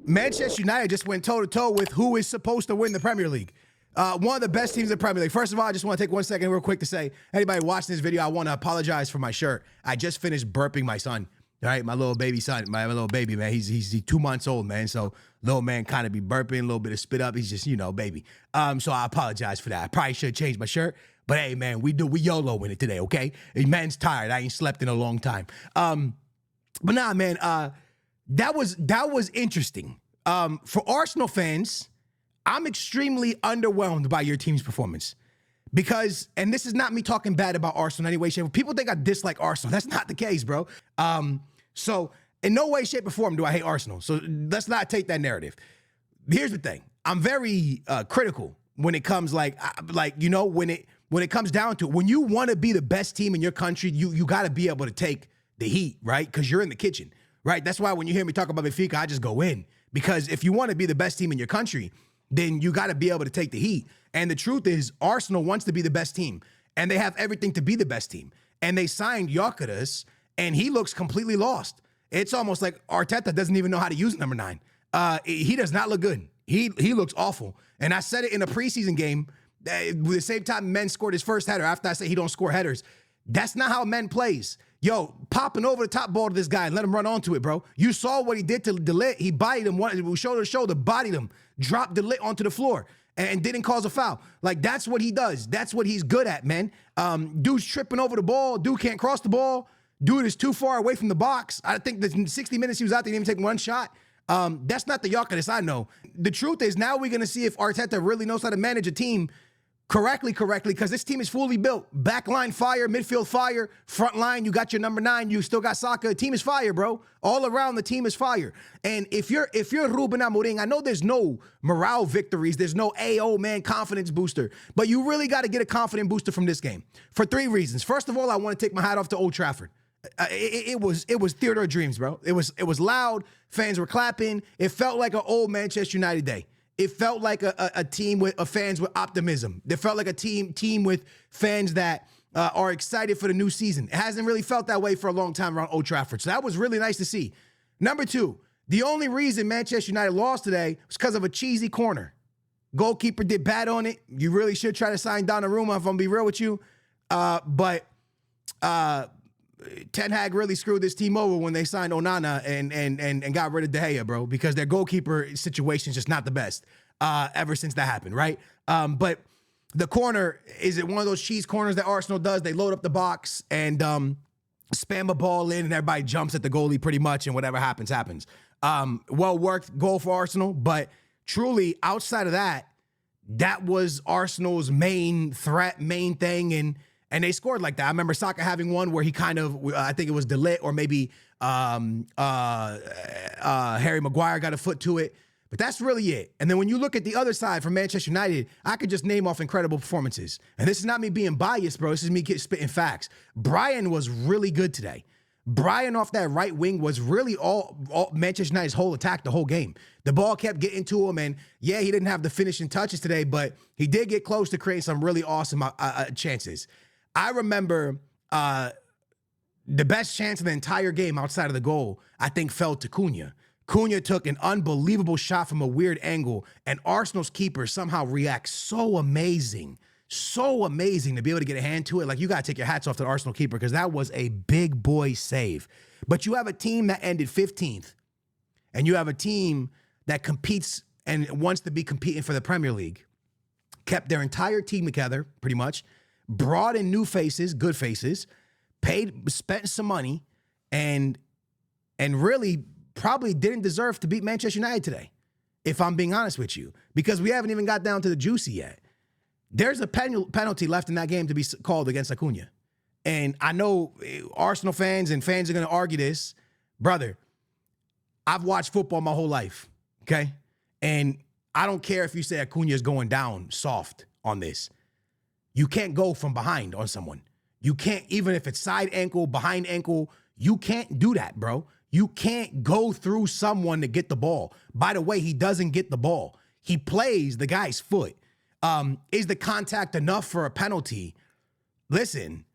Manchester United just went toe-to-toe with who is supposed to win the Premier League. One of the best teams in the Premier League. First of all, I just want to take 1 second real quick to say, anybody watching this video, I want to apologize for my shirt. I just finished burping my son. All right, my little baby son, my little baby, man. He's 2 months old, man. So little man kind of be burping, a little bit of spit up. He's just, baby. So I apologize for that. I probably should have changed my shirt. But hey, man, we YOLO in it today, okay? Man's tired. I ain't slept in a long time. But nah, man, that was interesting. For Arsenal fans, I'm extremely underwhelmed by your team's performance. Because, and this is not me talking bad about Arsenal in any way, shape. People think I dislike Arsenal. That's not the case, bro. So in no way, shape, or form do I hate Arsenal. So let's not take that narrative. Here's the thing. I'm very critical when it comes when it comes down to it. When you want to be the best team in your country, you got to be able to take the heat, right? Because you're in the kitchen, right? That's why when you hear me talk about Benfica, I just go in. Because if you want to be the best team in your country, then you got to be able to take the heat. And the truth is, Arsenal wants to be the best team. And they have everything to be the best team. And they signed GYOKERES, and he looks completely lost. It's almost like Arteta doesn't even know how to use number 9. He does not look good. He looks awful. And I said it in a preseason game, with the same time Men scored his first header, after I said he don't score headers. That's not how Men plays. Yo, popping over the top ball to this guy and let him run onto it, bro. You saw what he did to De Ligt. He bodied him, shoulder to shoulder, bodied him, dropped De Ligt onto the floor, and didn't cause a foul. Like, that's what he does. That's what he's good at, man. Dude's tripping over the ball. Dude can't cross the ball. Dude is too far away from the box. I think the 60 minutes he was out there, he didn't even take one shot. That's not the GYOKERES I know. The truth is, now we're going to see if Arteta really knows how to manage a team correctly, because this team is fully built. Back line fire, midfield fire, front line, you got your number 9, you still got Saka. The team is fire, bro. All around, the team is fire. And if you're Ruben AMORIM, I know there's no morale victories, there's no AO, man, confidence booster, but you really got to get a confidence booster from this game for 3 reasons. First of all, I want to take my hat off to Old Trafford. It was theater of dreams, bro. It was loud. Fans were clapping. It felt like an old Manchester United day. It felt like a team with fans with optimism. It felt like a team with fans that are excited for the new season. It hasn't really felt that way for a long time around Old Trafford. So that was really nice to see. Number 2, the only reason Manchester United lost today was because of a cheesy corner. Goalkeeper did bad on it. You really should try to sign Donnarumma, if I'm gonna be real with you. But Ten Hag really screwed this team over when they signed Onana and got rid of De Gea, bro, because their goalkeeper situation is just not the best ever since that happened, right? But the corner, is it one of those cheese corners that Arsenal does? They load up the box and spam a ball in and everybody jumps at the goalie pretty much, and whatever happens, happens. Well worked goal for Arsenal, but truly outside of that, that was Arsenal's main threat, main thing, and they scored like that. I remember Saka having one where he kind of, I think it was De Ligt or maybe Harry Maguire got a foot to it. But that's really it. And then when you look at the other side for Manchester United, I could just name off incredible performances. And this is not me being biased, bro. This is me spitting facts. Brian was really good today. Brian off that right wing was really all Manchester United's whole attack the whole game. The ball kept getting to him, and yeah, he didn't have the finishing touches today, but he did get close to create some really awesome chances. I remember the best chance of the entire game outside of the goal, I think, fell to Cunha. Cunha took an unbelievable shot from a weird angle, and Arsenal's keeper somehow reacts so amazing to be able to get a hand to it. Like, you got to take your hats off to the Arsenal keeper, because that was a big boy save. But you have a team that ended 15th, and you have a team that competes and wants to be competing for the Premier League, kept their entire team together, pretty much, brought in new faces, good faces, spent some money, and really probably didn't deserve to beat Manchester United today, if I'm being honest with you, because we haven't even got down to the juicy yet. There's a penalty left in that game to be called against Acuna. And I know Arsenal fans and fans are going to argue this. Brother, I've watched football my whole life, okay? And I don't care if you say Acuna is going down soft on this. You can't go from behind on someone. You can't, even if it's side ankle, behind ankle, you can't do that, bro. You can't go through someone to get the ball. By the way, he doesn't get the ball. He plays the guy's foot. Is the contact enough for a penalty? Listen,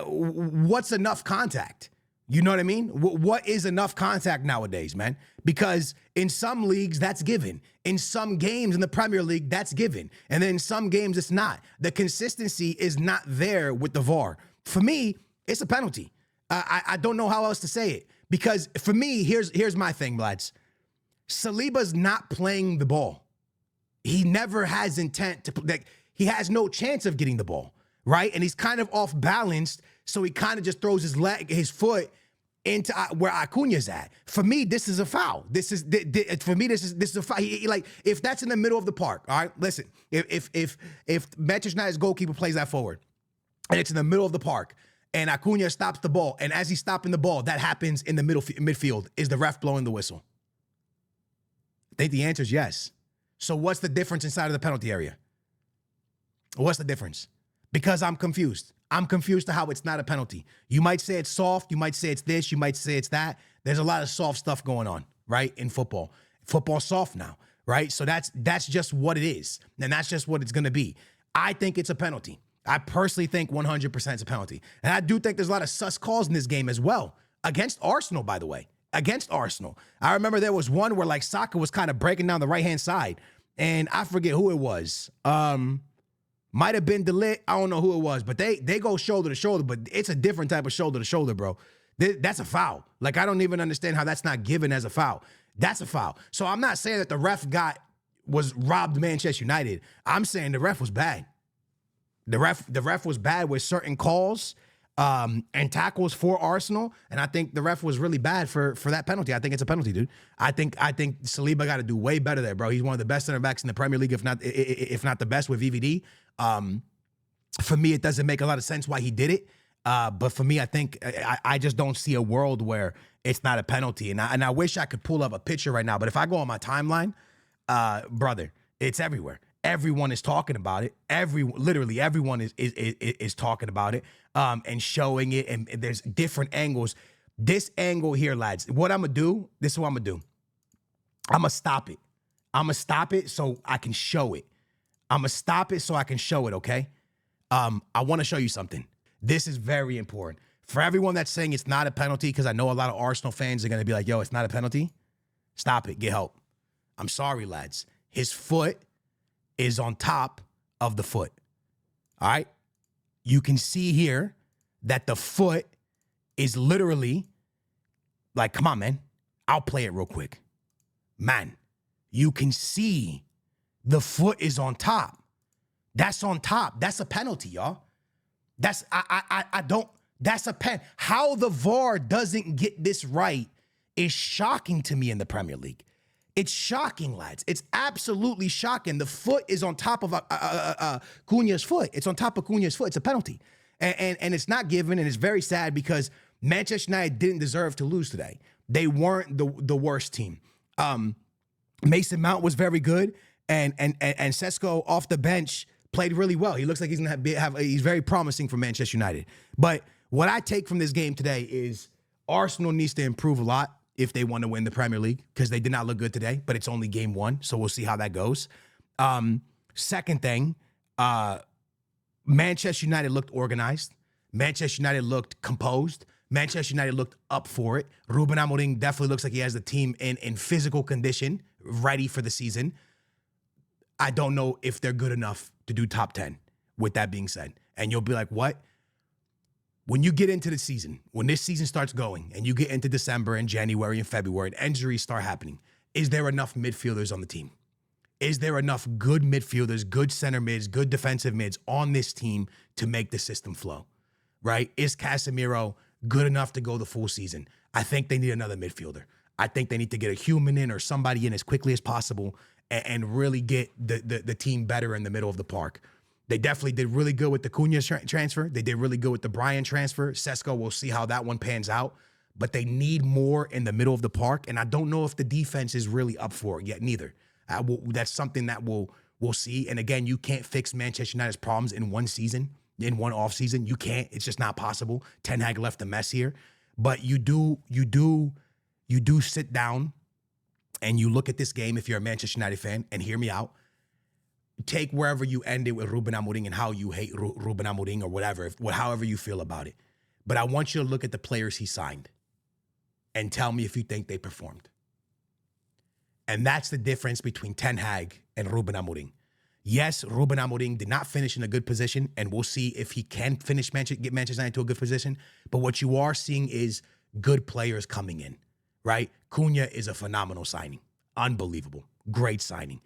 what's enough contact? You know what I mean? What is enough contact nowadays, man? Because in some leagues, that's given. In some games in the Premier League, that's given. And then in some games, it's not. The consistency is not there with the VAR. For me, it's a penalty. I don't know how else to say it. Because for me, here's my thing, lads. Saliba's not playing the ball. He never has intent to, like, he has no chance of getting the ball, right? And he's kind of off balanced, so he kind of just throws his foot into where Acuna's at. For me, this is a foul. This is a foul. Like, if that's in the middle of the park, all right. Listen, if Manchester United's goalkeeper plays that forward, and it's in the middle of the park, and Acuna stops the ball, and as he's stopping the ball, that happens in the midfield. Is the ref blowing the whistle? I think the answer is yes. So what's the difference inside of the penalty area? What's the difference? Because I'm confused. I'm confused to how it's not a penalty. You might say it's soft. You might say it's this. You might say it's that. There's a lot of soft stuff going on, right, in football. Football's soft now, right? So that's just what it is, and that's just what it's going to be. I think it's a penalty. I personally think 100% it's a penalty. And I do think there's a lot of sus calls in this game as well. Against Arsenal, by the way. Against Arsenal. I remember there was one where, like, Saka was kind of breaking down the right-hand side, and I forget who it was. Might have been De Ligt. I don't know who it was, but they go shoulder to shoulder, but it's a different type of shoulder to shoulder, bro. That's a foul. Like, I don't even understand how that's not given as a foul. That's a foul. So I'm not saying that the ref was robbed Manchester United. I'm saying the ref was bad. The ref was bad with certain calls and tackles for Arsenal, and I think the ref was really bad for that penalty. I think it's a penalty, dude. I think Saliba got to do way better there, bro. He's one of the best center backs in the Premier League, if not the best with VVD. For me, it doesn't make a lot of sense why he did it. But for me, I think I just don't see a world where it's not a penalty. And I wish I could pull up a picture right now. But if I go on my timeline, brother, it's everywhere. Everyone is talking about it. Literally everyone is talking about it and showing it. And there's different angles. This angle here, lads, what I'm going to do, this is what I'm going to do. I'm going to stop it. I'm going to stop it so I can show it. I'm going to stop it so I can show it, okay? I want to show you something. This is very important. For everyone that's saying it's not a penalty, because I know a lot of Arsenal fans are going to be like, yo, it's not a penalty. Stop it. Get help. I'm sorry, lads. His foot is on top of the foot. All right? You can see here that the foot is literally, like, come on, man. I'll play it real quick. Man, you can see the foot is on top. That's on top. That's a penalty, y'all. That's a pen. How the VAR doesn't get this right is shocking to me in the Premier League. It's shocking, lads. It's absolutely shocking. The foot is on top of Cunha's foot. It's on top of Cunha's foot. It's a penalty. And it's not given, and it's very sad because Manchester United didn't deserve to lose today. They weren't the worst team. Mason Mount was very good, and Sesko off the bench played really well. He looks like he's gonna he's very promising for Manchester United. But what I take from this game today is Arsenal needs to improve a lot if they want to win the Premier League, because they did not look good today, but it's only game one, so we'll see how that goes. Second thing, Manchester United looked organized. Manchester United looked composed. Manchester United looked up for it. Ruben Amorim definitely looks like he has the team in physical condition, ready for the season. I don't know if they're good enough to do top 10, with that being said. And you'll be like, what? When you get into the season, when this season starts going and you get into December and January and February and injuries start happening, is there enough midfielders on the team? Is there enough good midfielders, good center mids, good defensive mids on this team to make the system flow, right? Is Casemiro good enough to go the full season? I think they need another midfielder. I think they need to get a human in or somebody in as quickly as possible and really get the team better in the middle of the park. They definitely did really good with the Cunha transfer. They did really good with the Bryan transfer. Sesko, we'll see how that one pans out. But they need more in the middle of the park, and I don't know if the defense is really up for it yet neither. That's something that we'll see. And again, you can't fix Manchester United's problems in one season, in one offseason. You can't. It's just not possible. Ten Hag left a mess here. But you do sit down and you look at this game if you're a Manchester United fan, and hear me out. Take wherever you end it with Ruben Amorim and how you hate Ruben Amorim or whatever, however you feel about it. But I want you to look at the players he signed. and tell me if you think they performed. And that's the difference between Ten Hag and Ruben Amorim. Yes, Ruben Amorim did not finish in a good position, and we'll see if he can finish get Manchester United to a good position. But what you are seeing is good players coming in, right? Cunha is a phenomenal signing. Unbelievable. Great signing.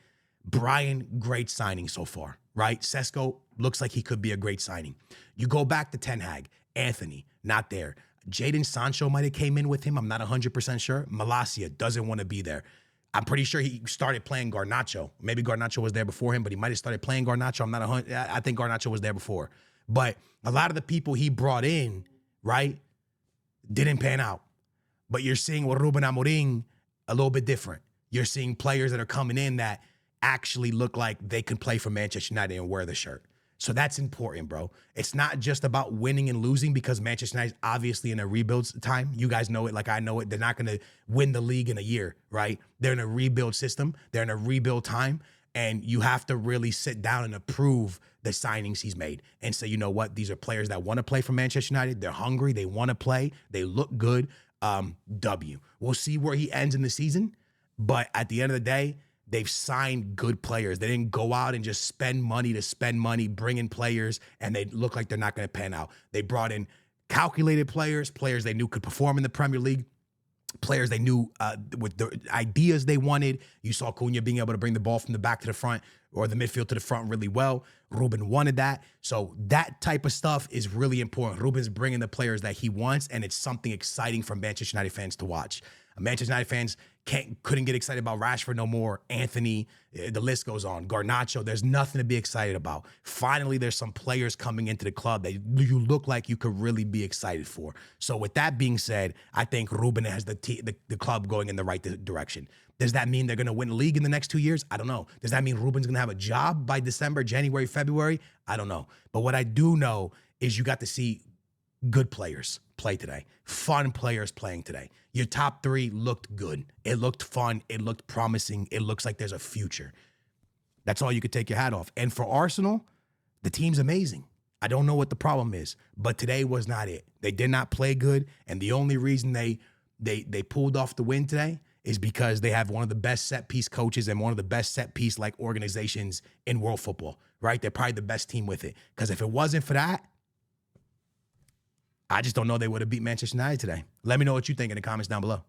Brian, great signing so far, right? Sesko looks like he could be a great signing. You go back to Ten Hag. Anthony, not there. Jadon Sancho might have came in with him. I'm not 100% sure. Malacia doesn't want to be there. I'm pretty sure he started playing Garnacho. Maybe Garnacho was there before him, but he might have started playing Garnacho. I'm not 100. I think Garnacho was there before. But a lot of the people he brought in, right, didn't pan out. But you're seeing with Ruben Amorim a little bit different. You're seeing players that are coming in that actually look like they could play for Manchester United and wear the shirt. So that's important, bro. It's not just about winning and losing because Manchester United is obviously in a rebuild time. You guys know it like I know it. They're not going to win the league in a year, right? They're in a rebuild system. They're in a rebuild time. And you have to really sit down and approve the signings he's made and say, you know what? These are players that want to play for Manchester United. They're hungry. They want to play. They look good. W. We'll see where he ends in the season. But at the end of the day, they've signed good players. They didn't go out and just spend money to spend money, bring in players, and they look like they're not going to pan out. They brought in calculated players they knew could perform in the Premier League, players they knew with the ideas they wanted. You saw Cunha being able to bring the ball from the back to the front or the midfield to the front really well. Ruben wanted that. So that type of stuff is really important. Ruben's bringing the players that he wants, and it's something exciting for Manchester United fans to watch. Manchester United fans couldn't get excited about Rashford no more. Anthony, the list goes on. Garnacho, there's nothing to be excited about. Finally, there's some players coming into the club that you look like you could really be excited for. So with that being said, I think Ruben has the club going in the right direction. Does that mean they're going to win the league in the next 2 years? I don't know. Does that mean Ruben's going to have a job by December, January, February? I don't know. But what I do know is you got to see good players play today. Fun players playing today. Your top three looked good. It looked fun. It looked promising. It looks like there's a future. That's all you could take your hat off. And for Arsenal, the team's amazing. I don't know what the problem is, but today was not it. They did not play good, and the only reason they pulled off the win today is because they have one of the best set-piece coaches and one of the best set-piece like organizations in world football, right? They're probably the best team with it. Because if it wasn't for that, I just don't know they would have beat Manchester United today. Let me know what you think in the comments down below.